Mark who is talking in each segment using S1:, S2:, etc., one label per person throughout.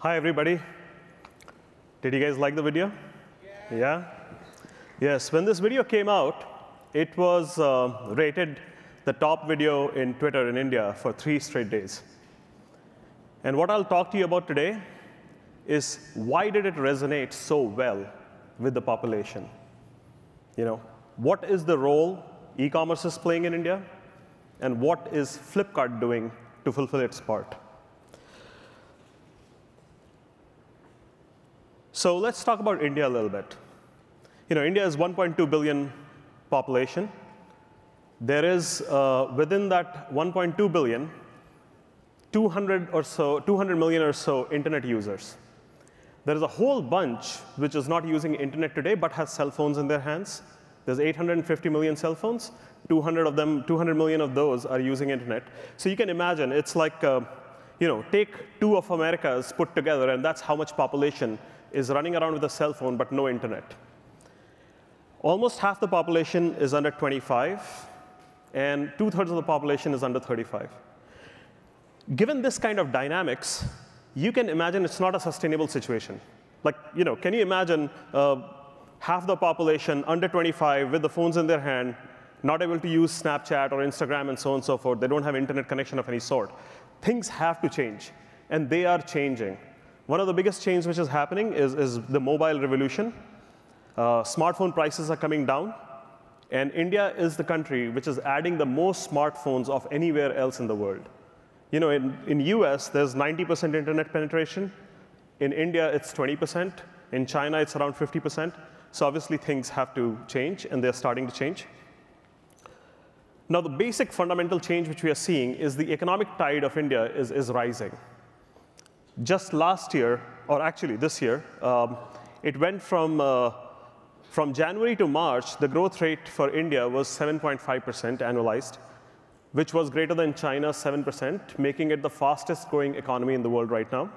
S1: Hi, everybody. Did you guys like the video? Yeah? Yes, when this video came out, it was rated the top video in Twitter in India for 3 straight days. And what I'll talk to you about today is why did it resonate so well with the population? What is the role e-commerce is playing in India? And what is FlipKart doing to fulfill its part? So let's talk about India a little bit. India is 1.2 billion population. There is, within that 1.2 billion, 200 million or so internet users. There is a whole bunch which is not using internet today, but has cell phones in their hands. There's 850 million cell phones. 200 million of those are using internet. So you can imagine, it's like, take 2 of Americas put together, and that's how much population is running around with a cell phone, but no internet. Almost half the population is under 25, and 2/3 of the population is under 35. Given this kind of dynamics, you can imagine it's not a sustainable situation. Like, can you imagine half the population under 25 with the phones in their hand, not able to use Snapchat or Instagram and so on and so forth. They don't have internet connection of any sort. Things have to change, and they are changing. One of the biggest changes which is happening is the mobile revolution. Smartphone prices are coming down, and India is the country which is adding the most smartphones of anywhere else in the world. In US, there's 90% internet penetration. In India, it's 20%. In China, it's around 50%. So obviously, things have to change, and they're starting to change. Now, the basic fundamental change which we are seeing is the economic tide of India is rising. Just last year, or actually this year, it went from January to March, the growth rate for India was 7.5% annualized, which was greater than China's 7%, making it the fastest growing economy in the world right now.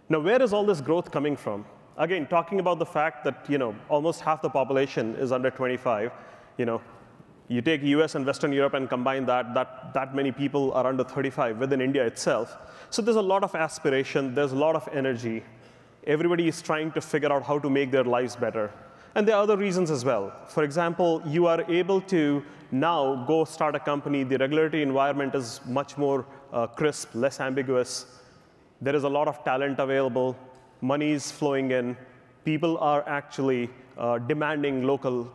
S1: Now, where is all this growth coming from? Again, talking about the fact that almost half the population is under 25, you take US and Western Europe and combine that many people are under 35 within India itself. So there's a lot of aspiration. There's a lot of energy. Everybody is trying to figure out how to make their lives better. And there are other reasons as well. For example, you are able to now go start a company. The regulatory environment is much more crisp, less ambiguous. There is a lot of talent available. Money is flowing in. People are actually demanding local.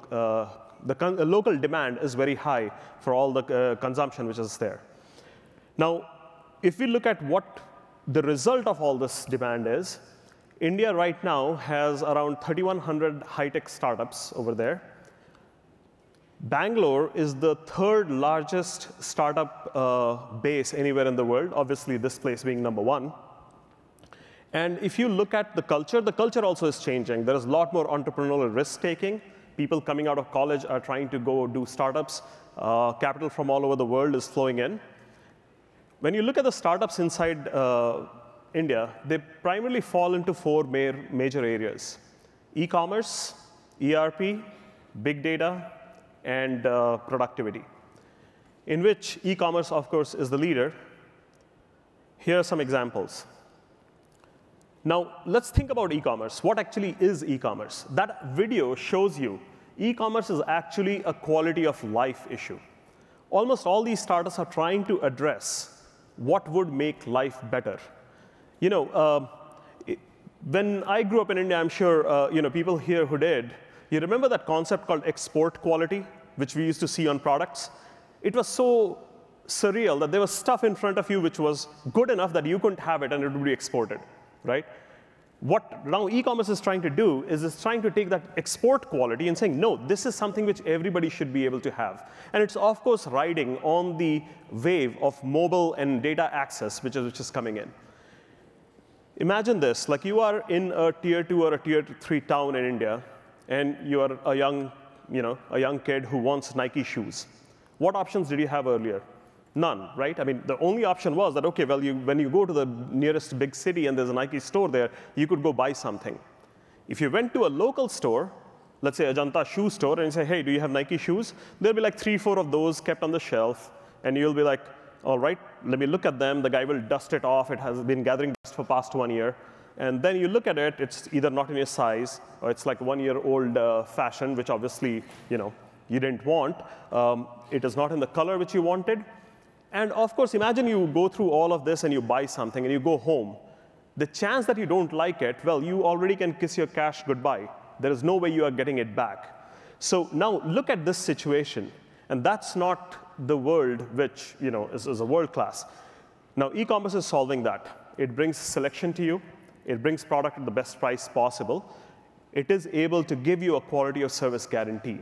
S1: The local demand is very high for all the consumption which is there. Now, if we look at what the result of all this demand is, India right now has around 3,100 high-tech startups over there. Bangalore is the 3rd largest startup base anywhere in the world, obviously this place being number 1. And if you look at the culture also is changing. There is a lot more entrepreneurial risk-taking. People coming out of college are trying to go do startups. Capital from all over the world is flowing in. When you look at the startups inside India, they primarily fall into 4 major areas: e-commerce, ERP, big data, and productivity, in which e-commerce, of course, is the leader. Here are some examples. Now, let's think about e-commerce. What actually is e-commerce? That video shows you e-commerce is actually a quality of life issue. Almost all these startups are trying to address what would make life better. When I grew up in India, I'm sure people here who did, you remember that concept called export quality, which we used to see on products? It was so surreal that there was stuff in front of you which was good enough that you couldn't have it and it would be exported. Right? What now e-commerce is trying to do is it's trying to take that export quality and saying, no, this is something which everybody should be able to have. And it's, of course, riding on the wave of mobile and data access, which is coming in. Imagine this. Like you are in a tier 2 or a tier 3 town in India, and you are a young kid who wants Nike shoes. What options did you have earlier? None, right? I mean, the only option was that, OK, well, when you go to the nearest big city and there's a Nike store there, you could go buy something. If you went to a local store, let's say Ajanta shoe store, and you say, hey, do you have Nike shoes? There'll be like 3, 4 of those kept on the shelf. And you'll be like, all right, let me look at them. The guy will dust it off. It has been gathering dust for past 1 year. And then you look at it, it's either not in your size, or it's like 1-year-old fashion, which obviously you didn't want. It is not in the color which you wanted. And of course, imagine you go through all of this and you buy something and you go home. The chance that you don't like it, well, you already can kiss your cash goodbye. There is no way you are getting it back. So now look at this situation. And that's not the world which is a world class. Now, e-commerce is solving that. It brings selection to you. It brings product at the best price possible. It is able to give you a quality of service guarantee.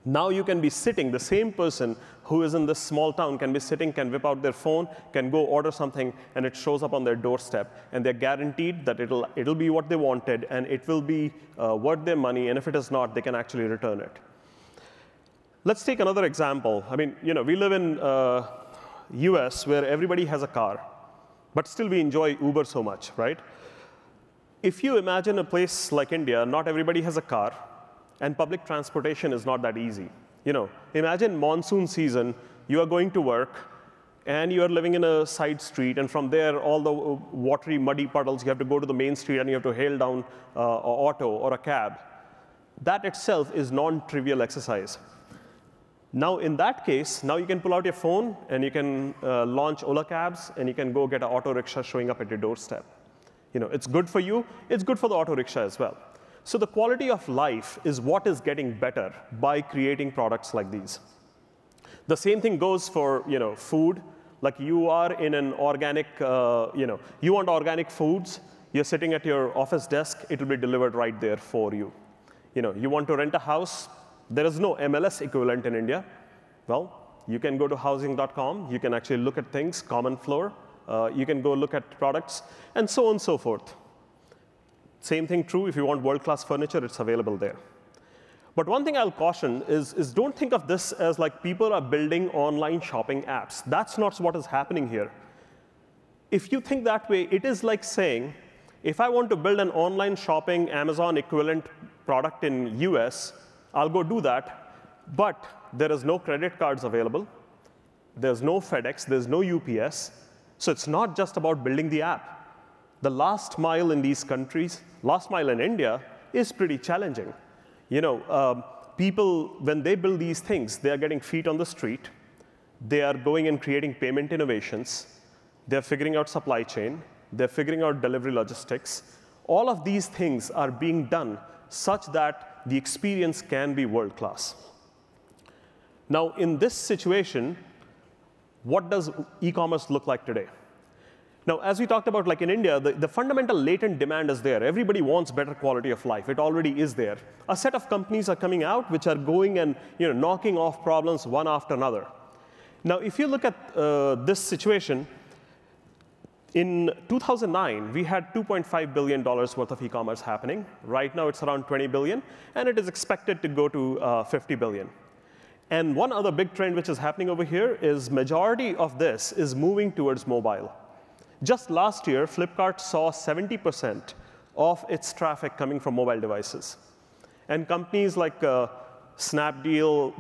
S1: Now you can be sitting, the same person who is in this small town can be sitting, can whip out their phone, can go order something, and it shows up on their doorstep. And they're guaranteed that it'll be what they wanted, and it will be worth their money. And if it is not, they can actually return it. Let's take another example. I mean, we live in US where everybody has a car, but still we enjoy Uber so much, right? If you imagine a place like India, not everybody has a car, and public transportation is not that easy. Imagine monsoon season, you are going to work, and you are living in a side street, and from there, all the watery, muddy puddles, you have to go to the main street, and you have to hail down an auto or a cab. That itself is non-trivial exercise. Now, in that case, now you can pull out your phone, and you can launch Ola cabs, and you can go get an auto rickshaw showing up at your doorstep. It's good for you. It's good for the auto rickshaw as well. So the quality of life is what is getting better by creating products like these. The same thing goes for food. Like you are in an organic, you want organic foods. You're sitting at your office desk. It will be delivered right there for you. You want to rent a house. There is no MLS equivalent in India. Well, you can go to housing.com. You can actually look at things, common floor. You can go look at products, and so on and so forth. Same thing true, if you want world-class furniture, it's available there. But one thing I'll caution is don't think of this as like people are building online shopping apps. That's not what is happening here. If you think that way, it is like saying, if I want to build an online shopping Amazon equivalent product in US, I'll go do that. But there is no credit cards available. There's no FedEx. There's no UPS. So it's not just about building the app. The last mile in these countries, last mile in India, is pretty challenging. People, when they build these things, they are getting feet on the street. They are going and creating payment innovations. They're figuring out supply chain. They're figuring out delivery logistics. All of these things are being done such that the experience can be world class. Now, in this situation, what does e-commerce look like today? Now, as we talked about, like in India, the fundamental latent demand is there. Everybody wants better quality of life. It already is there. A set of companies are coming out which are going and knocking off problems one after another. Now, if you look at this situation, in 2009, we had $2.5 billion worth of e-commerce happening. Right now, it's around 20 billion, and it is expected to go to 50 billion. And one other big trend which is happening over here is majority of this is moving towards mobile. Just last year, FlipKart saw 70% of its traffic coming from mobile devices. And companies like Snapdeal,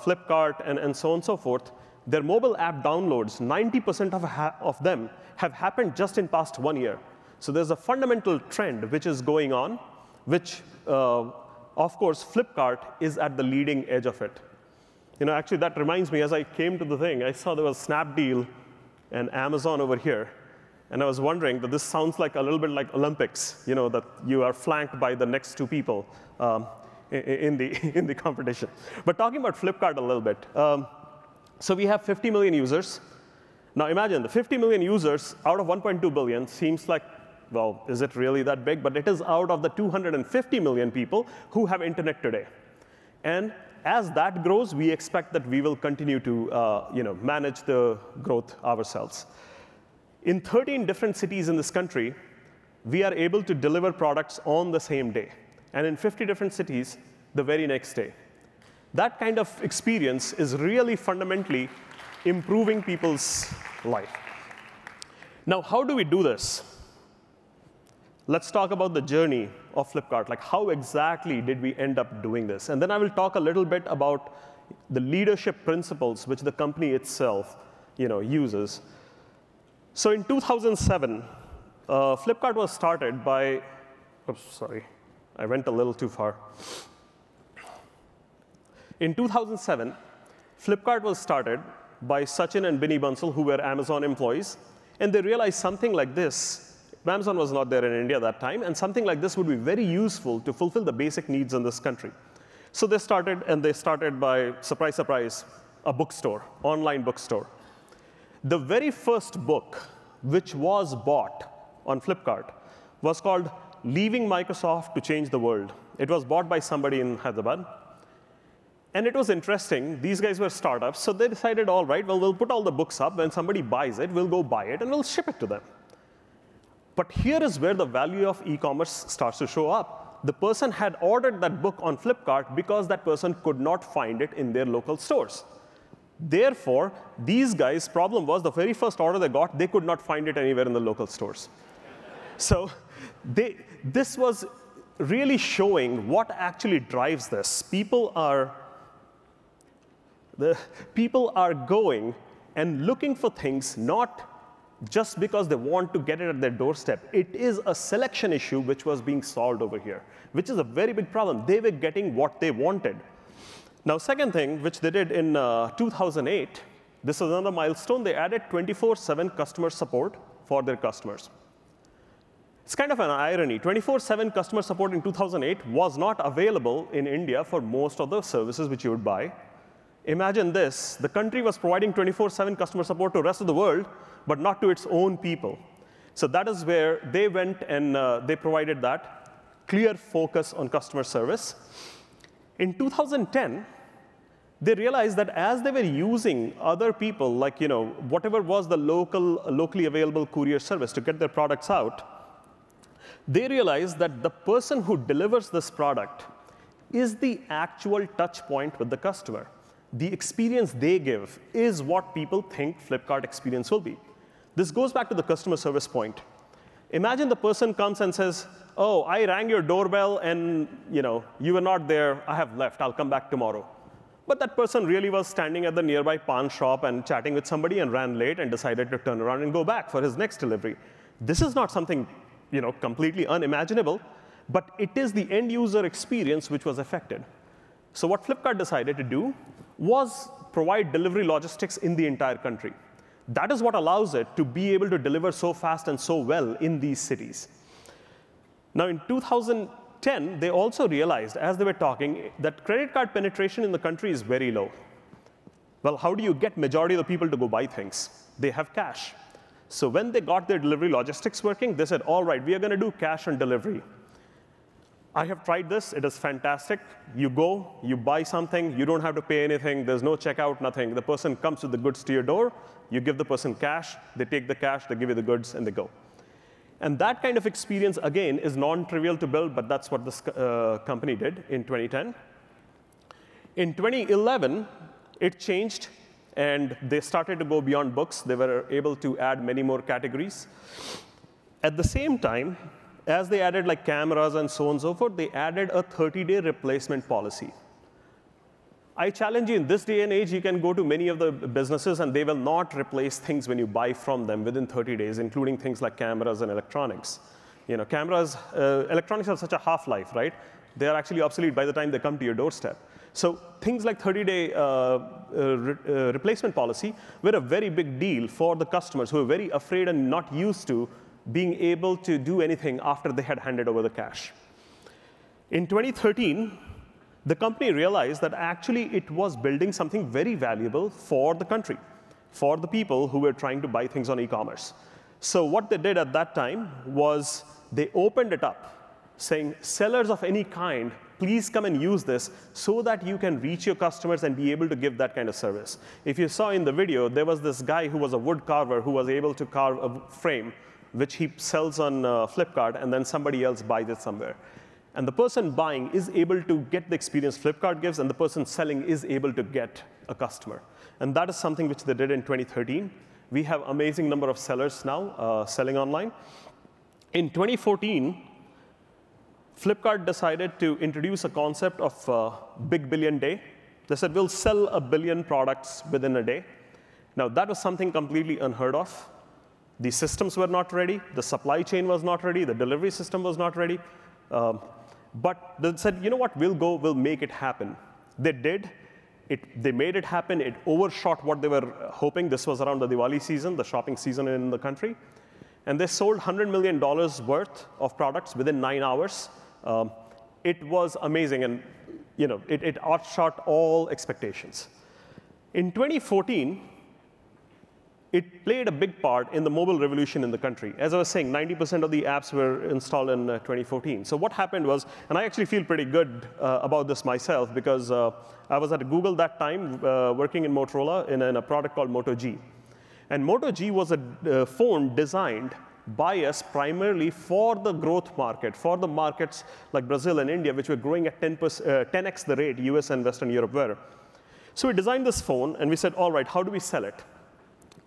S1: FlipKart, and so on and so forth, their mobile app downloads, 90% of them have happened just in past 1 year. So there's a fundamental trend which is going on, which, of course, FlipKart is at the leading edge of it. Actually, that reminds me, as I came to the thing, I saw there was Snapdeal and Amazon over here. And I was wondering that this sounds like a little bit like Olympics, that you are flanked by the next two people in the competition. But talking about FlipKart a little bit, so we have 50 million users. Now imagine the 50 million users out of 1.2 billion seems like, well, is it really that big? But it is out of the 250 million people who have internet today. And as that grows, we expect that we will continue to manage the growth ourselves. In 13 different cities in this country, we are able to deliver products on the same day. And in 50 different cities, the very next day. That kind of experience is really fundamentally improving people's life. Now, how do we do this? Let's talk about the journey of FlipKart. Like, how exactly did we end up doing this? And then I will talk a little bit about the leadership principles which the company itself uses. So in 2007, FlipKart was started by, oops, sorry, I went a little too far. In 2007, FlipKart was started by Sachin and Binny Bansal, who were Amazon employees. And they realized something like this. Amazon was not there in India at that time. And something like this would be very useful to fulfill the basic needs in this country. So they started, and they started by, surprise, surprise, a bookstore, online bookstore. The very first book which was bought on FlipKart was called Leaving Microsoft to Change the World. It was bought by somebody in Hyderabad. And it was interesting. These guys were startups. So they decided, all right, well, we'll put all the books up. When somebody buys it, we'll go buy it, and we'll ship it to them. But here is where the value of e-commerce starts to show up. The person had ordered that book on FlipKart because that person could not find it in their local stores. Therefore, these guys' problem was the very first order they got, they could not find it anywhere in the local stores. So this was really showing what actually drives this. People are going and looking for things not just because they want to get it at their doorstep. It is a selection issue which was being solved over here, which is a very big problem. They were getting what they wanted. Now, second thing, which they did in 2008, this is another milestone. They added 24/7 customer support for their customers. It's kind of an irony. 24/7 customer support in 2008 was not available in India for most of the services which you would buy. Imagine this. The country was providing 24/7 customer support to the rest of the world, but not to its own people. So that is where they went and they provided that clear focus on customer service. In 2010, they realized that as they were using other people, like whatever was the locally available courier service to get their products out, they realized that the person who delivers this product is the actual touch point with the customer. The experience they give is what people think FlipKart experience will be. This goes back to the customer service point. Imagine the person comes and says, oh, I rang your doorbell, and you were not there. I have left. I'll come back tomorrow. But that person really was standing at the nearby pawn shop and chatting with somebody and ran late and decided to turn around and go back for his next delivery. This is not something completely unimaginable, but it is the end user experience which was affected. So what FlipKart decided to do was provide delivery logistics in the entire country. That is what allows it to be able to deliver so fast and so well in these cities. Now, in 2010, they also realized, as they were talking, that credit card penetration in the country is very low. Well, how do you get majority of the people to go buy things? They have cash. So when they got their delivery logistics working, they said, all right, we are going to do cash on delivery. I have tried this. It is fantastic. You go, you buy something. You don't have to pay anything. There's no checkout, nothing. The person comes with the goods to your door. You give the person cash. They take the cash. They give you the goods, and they go. And that kind of experience, again, is non-trivial to build, but that's what this company did in 2010. In 2011, it changed, and they started to go beyond books. They were able to add many more categories. At the same time, as they added like cameras and so on and so forth, they added a 30-day replacement policy. I challenge you, in this day and age, you can go to many of the businesses, and they will not replace things when you buy from them within 30 days, including things like cameras and electronics. Electronics have such a half-life, right? They are actually obsolete by the time they come to your doorstep. So things like 30-day replacement policy were a very big deal for the customers who were very afraid and not used to being able to do anything after they had handed over the cash. In 2013, the company realized that actually it was building something very valuable for the country, for the people who were trying to buy things on e-commerce. So what they did at that time was they opened it up, saying, sellers of any kind, please come and use this so that you can reach your customers and be able to give that kind of service. If you saw in the video, there was this guy who was a wood carver who was able to carve a frame which he sells on FlipKart, and then somebody else buys it somewhere. And the person buying is able to get the experience FlipKart gives, and the person selling is able to get a customer. And that is something which they did in 2013. We have an amazing number of sellers now selling online. In 2014, FlipKart decided to introduce a concept of big billion day. They said, we'll sell 1 billion products within a day. Now, that was something completely unheard of. The systems were not ready. The supply chain was not ready. The delivery system was not ready. But they said, you know what, we'll make it happen. They did. They made it happen. It overshot what they were hoping. This was around the Diwali season, the shopping season in the country. And they sold $100 million worth of products within 9 hours. It was amazing, and it outshot all expectations. In 2014, it played a big part in the mobile revolution in the country. As I was saying, 90% of the apps were installed in 2014. So what happened was, and I actually feel pretty good about this myself, because I was at Google that time working in Motorola in a product called Moto G. And Moto G was a phone designed by us primarily for the growth market, for the markets like Brazil and India, which were growing at 10x the rate US and Western Europe were. So we designed this phone, and we said, all right, how do we sell it?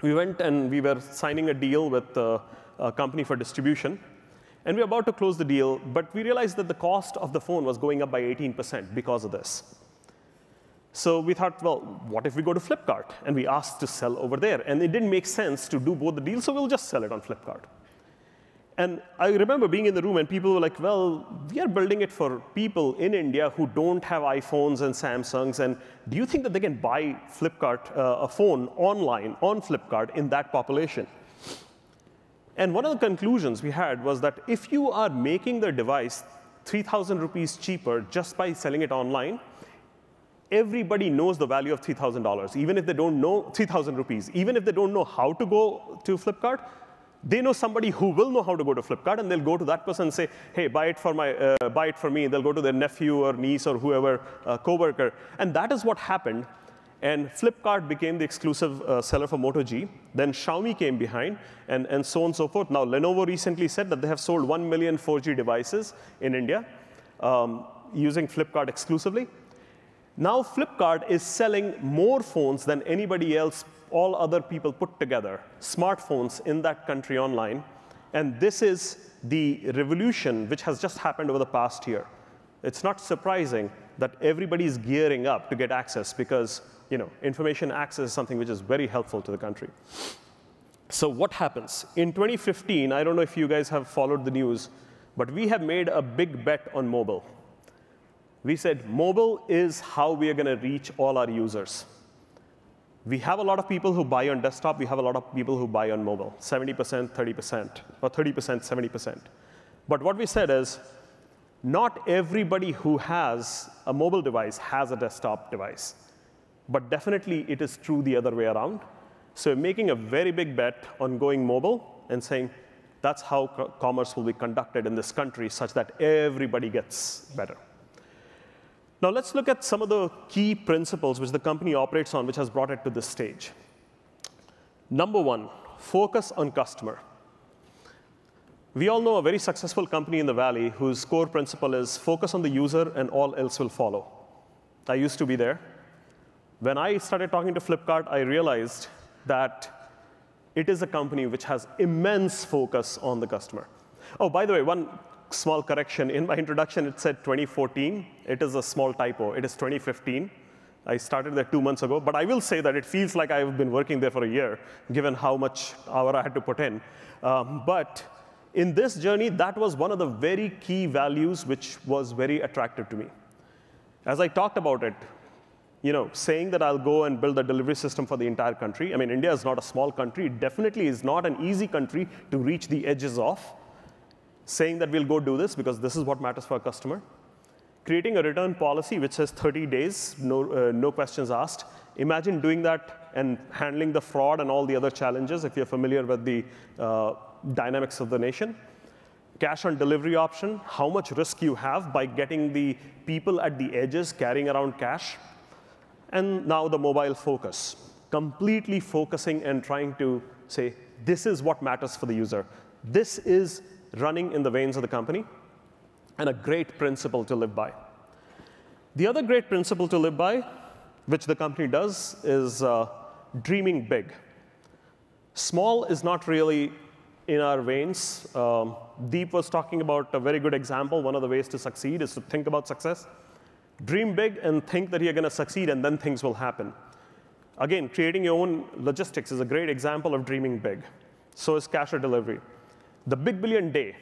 S1: We went and we were signing a deal with a company for distribution. And we were about to close the deal, but we realized that the cost of the phone was going up by 18% because of this. So we thought, well, what if we go to FlipKart? And we asked to sell over there. And it didn't make sense to do both the deals, so we'll just sell it on FlipKart. And I remember being in the room, and people were like, well, we are building it for people in India who don't have iPhones and Samsungs. And do you think that they can buy FlipKart, a phone online on FlipKart in that population? And one of the conclusions we had was that if you are making the device 3,000 rupees cheaper just by selling it online, everybody knows the value of $3,000, even if they don't know 3,000 rupees. Even if they don't know how to go to FlipKart, they know somebody who will know how to go to FlipKart, and they'll go to that person and say, hey, buy it for me. They'll go to their nephew or niece or whoever, coworker. And that is what happened. And FlipKart became the exclusive seller for Moto G. Then Xiaomi came behind, and so on and so forth. Now, Lenovo recently said that they have sold 1 million 4G devices in India using FlipKart exclusively. Now, FlipKart is selling more phones than anybody else, all other people put together, smartphones in that country online. And this is the revolution which has just happened over the past year. It's not surprising that everybody is gearing up to get access, because information access is something which is very helpful to the country. So what happens? In 2015, I don't know if you guys have followed the news, but we have made a big bet on mobile. We said mobile is how we are going to reach all our users. We have a lot of people who buy on desktop. We have a lot of people who buy on mobile, 70%, 30%, or 30%, 70%. But what we said is, not everybody who has a mobile device has a desktop device. But definitely, it is true the other way around. So we're making a very big bet on going mobile and saying, that's how commerce will be conducted in this country, such that everybody gets better. Now, let's look at some of the key principles which the company operates on, which has brought it to this stage. Number one, focus on customer. We all know a very successful company in the Valley whose core principle is focus on the user and all else will follow. I used to be there. When I started talking to FlipKart, I realized that it is a company which has immense focus on the customer. Oh, by the way, one small correction. In my introduction, it said 2014. It is a small typo. It is 2015. I started there 2 months ago. But I will say that it feels like I've been working there for a year, given how much hour I had to put in. But in this journey, that was one of the very key values which was very attractive to me. As I talked about it, saying that I'll go and build a delivery system for the entire country. I mean, India is not a small country. It definitely is not an easy country to reach the edges of. Saying that we'll go do this because this is what matters for our customer. Creating a return policy which says 30 days, no questions asked. Imagine doing that and handling the fraud and all the other challenges if you're familiar with the dynamics of the nation. Cash on delivery option, how much risk you have by getting the people at the edges carrying around cash. And now the mobile focus, completely focusing and trying to say, this is what matters for the user. This is running in the veins of the company, and a great principle to live by. The other great principle to live by, which the company does, is dreaming big. Small is not really in our veins. Deep was talking about a very good example. One of the ways to succeed is to think about success. Dream big and think that you're going to succeed, and then things will happen. Again, creating your own logistics is a great example of dreaming big. So is cash or delivery. The big billion day,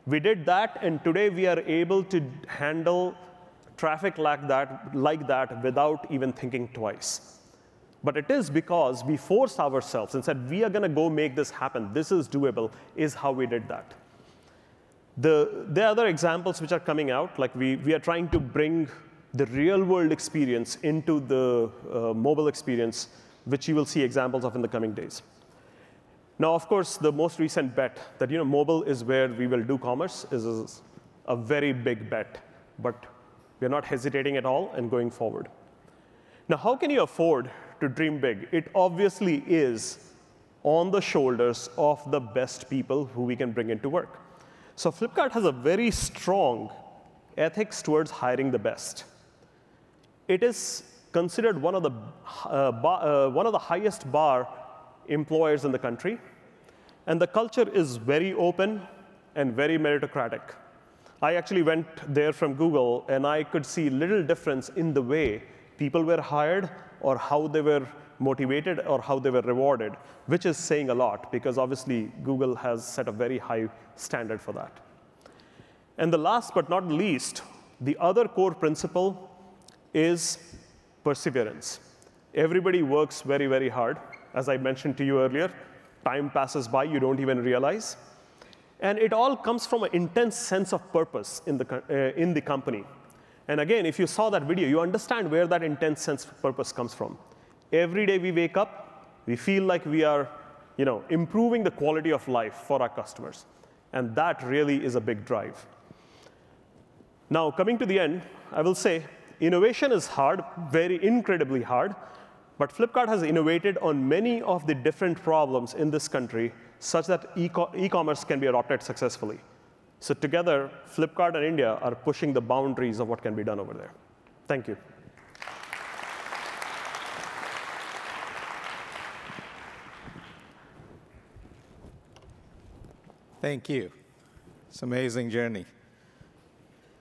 S1: we did that, and today we are able to handle traffic like that without even thinking twice. But it is because we forced ourselves and said, we are going to go make this happen. This is doable, is how we did that. The other examples which are coming out, like we are trying to bring the real world experience into the mobile experience, which you will see examples of in the coming days. Now, of course, the most recent bet that mobile is where we will do commerce is a very big bet, but we're not hesitating at all and going forward. Now, how can you afford to dream big? It obviously is on the shoulders of the best people who we can bring into work. So FlipKart has a very strong ethics towards hiring the best. It is considered one of the highest bar employers in the country. And the culture is very open and very meritocratic. I actually went there from Google, and I could see little difference in the way people were hired or how they were motivated or how they were rewarded, which is saying a lot, because obviously Google has set a very high standard for that. And the last but not least, the other core principle is perseverance. Everybody works very, very hard. As I mentioned to you earlier, time passes by, you don't even realize. And it all comes from an intense sense of purpose in the company. And again, if you saw that video, you understand where that intense sense of purpose comes from. Every day we wake up, we feel like we are improving the quality of life for our customers. And that really is a big drive. Now, coming to the end, I will say innovation is hard, very incredibly hard. But FlipKart has innovated on many of the different problems in this country such that e-commerce can be adopted successfully. So together, FlipKart and India are pushing the boundaries of what can be done over there. Thank you.
S2: Thank you. It's an amazing journey.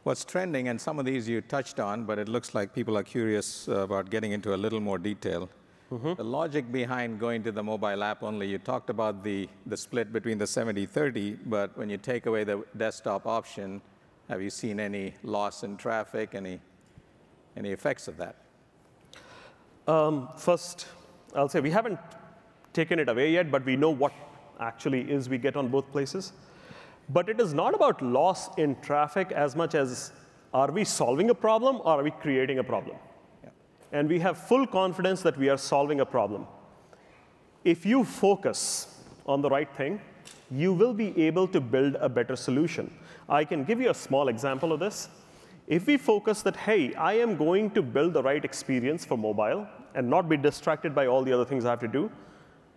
S2: What's trending, and some of these you touched on, but it looks like people are curious about getting into a little more detail. The logic behind going to the mobile app only, you talked about the split between the 70-30, but when you take away the desktop option, have you seen any loss in traffic, any effects of that?
S1: First, I'll say we haven't taken it away yet, but we know what actually is we get on both places. But it is not about loss in traffic as much as are we solving a problem or are we creating a problem? Yeah. And we have full confidence that we are solving a problem. If you focus on the right thing, you will be able to build a better solution. I can give you a small example of this. If we focus that, hey, I am going to build the right experience for mobile and not be distracted by all the other things I have to do,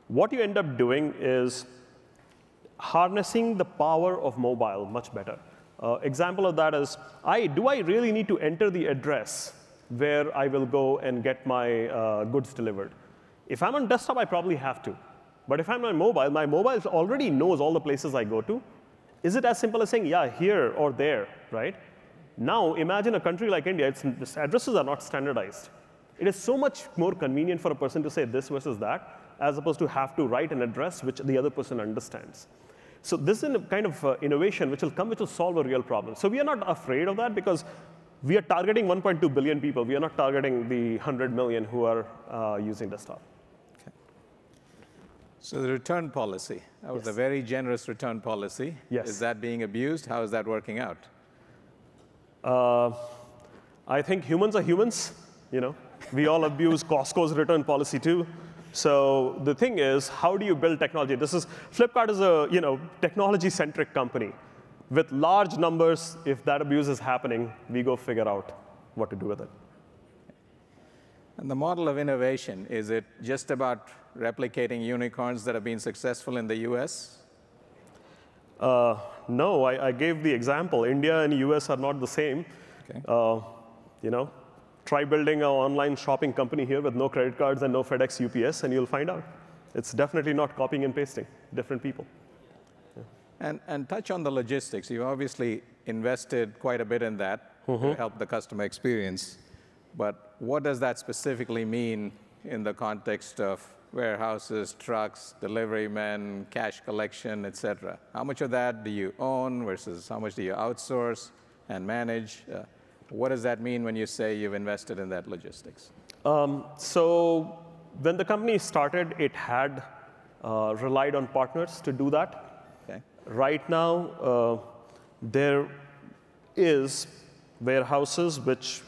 S1: what you end up doing is harnessing the power of mobile much better. Example of that is, do I really need to enter the address where I will go and get my goods delivered? If I'm on desktop, I probably have to. But if I'm on mobile, my mobile already knows all the places I go to. Is it as simple as saying, yeah, here or there, right? Now, imagine a country like India, its addresses are not standardized. It is so much more convenient for a person to say this versus that, as opposed to have to write an address which the other person understands. So this is a kind of innovation which will solve a real problem. So we are not afraid of that because we are targeting 1.2 billion people. We are not targeting the 100 million who are using desktop.
S2: Okay. So the return policy, that was a very generous return policy.
S1: Yes.
S2: Is that being abused? How is that working out?
S1: I think humans are humans. We all abuse Costco's return policy too. So the thing is, how do you build technology? FlipKart is a technology-centric company. With large numbers, if that abuse is happening, we go figure out what to do with it.
S2: And the model of innovation, is it just about replicating unicorns that have been successful in the US?
S1: No, I gave the example. India and US are not the same. Okay. Try building an online shopping company here with no credit cards and no FedEx, UPS, and you'll find out. It's definitely not copying and pasting, different people. Yeah.
S2: And touch on the logistics. You obviously invested quite a bit in that to help the customer experience. But what does that specifically mean in the context of warehouses, trucks, delivery men, cash collection, et cetera. How much of that do you own versus how much do you outsource and manage? What does that mean when you say you've invested in that logistics?
S1: So when the company started, it had relied on partners to do that.
S2: Okay.
S1: Right now, there is warehouses which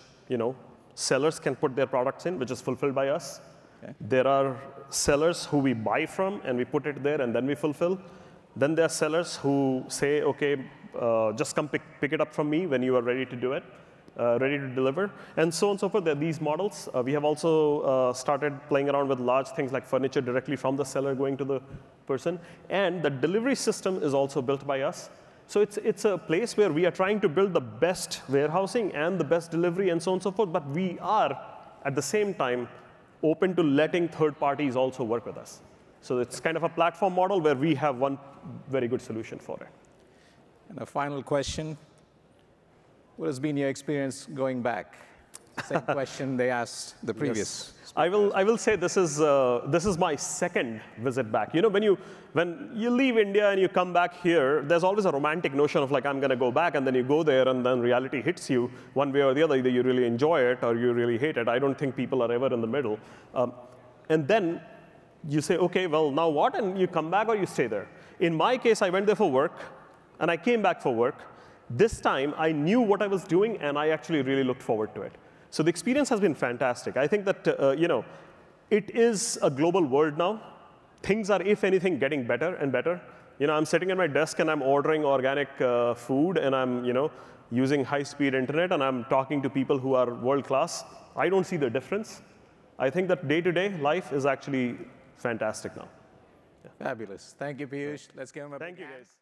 S1: sellers can put their products in, which is fulfilled by us. Okay. There are sellers who we buy from, and we put it there, and then we fulfill. Then there are sellers who say, OK, just come pick it up from me when you are ready to do it, ready to deliver, and so on and so forth. There are these models. We have also started playing around with large things like furniture directly from the seller going to the person. And the delivery system is also built by us. So it's a place where we are trying to build the best warehousing and the best delivery and so on and so forth. But we are, at the same time, open to letting third parties also work with us. So it's kind of a platform model where we have one very good solution for it.
S2: And a final question. What has been your experience going back? Same question they asked the previous.
S1: Yes. I will say this is my second visit back. When you leave India and you come back here, there's always a romantic notion of like, I'm going to go back, and then you go there, and then reality hits you one way or the other. Either you really enjoy it or you really hate it. I don't think people are ever in the middle. And then you say, OK, well, now what? And you come back or you stay there. In my case, I went there for work, and I came back for work. This time, I knew what I was doing, and I actually really looked forward to it. So the experience has been fantastic. I think that it is a global world now. Things are, if anything, getting better and better. I'm sitting at my desk, and I'm ordering organic food, and I'm using high-speed internet, and I'm talking to people who are world-class. I don't see the difference. I think that day-to-day life is actually fantastic now.
S2: Yeah. Fabulous. Thank you, Peeyush. Let's give him a
S1: Thank you, guys.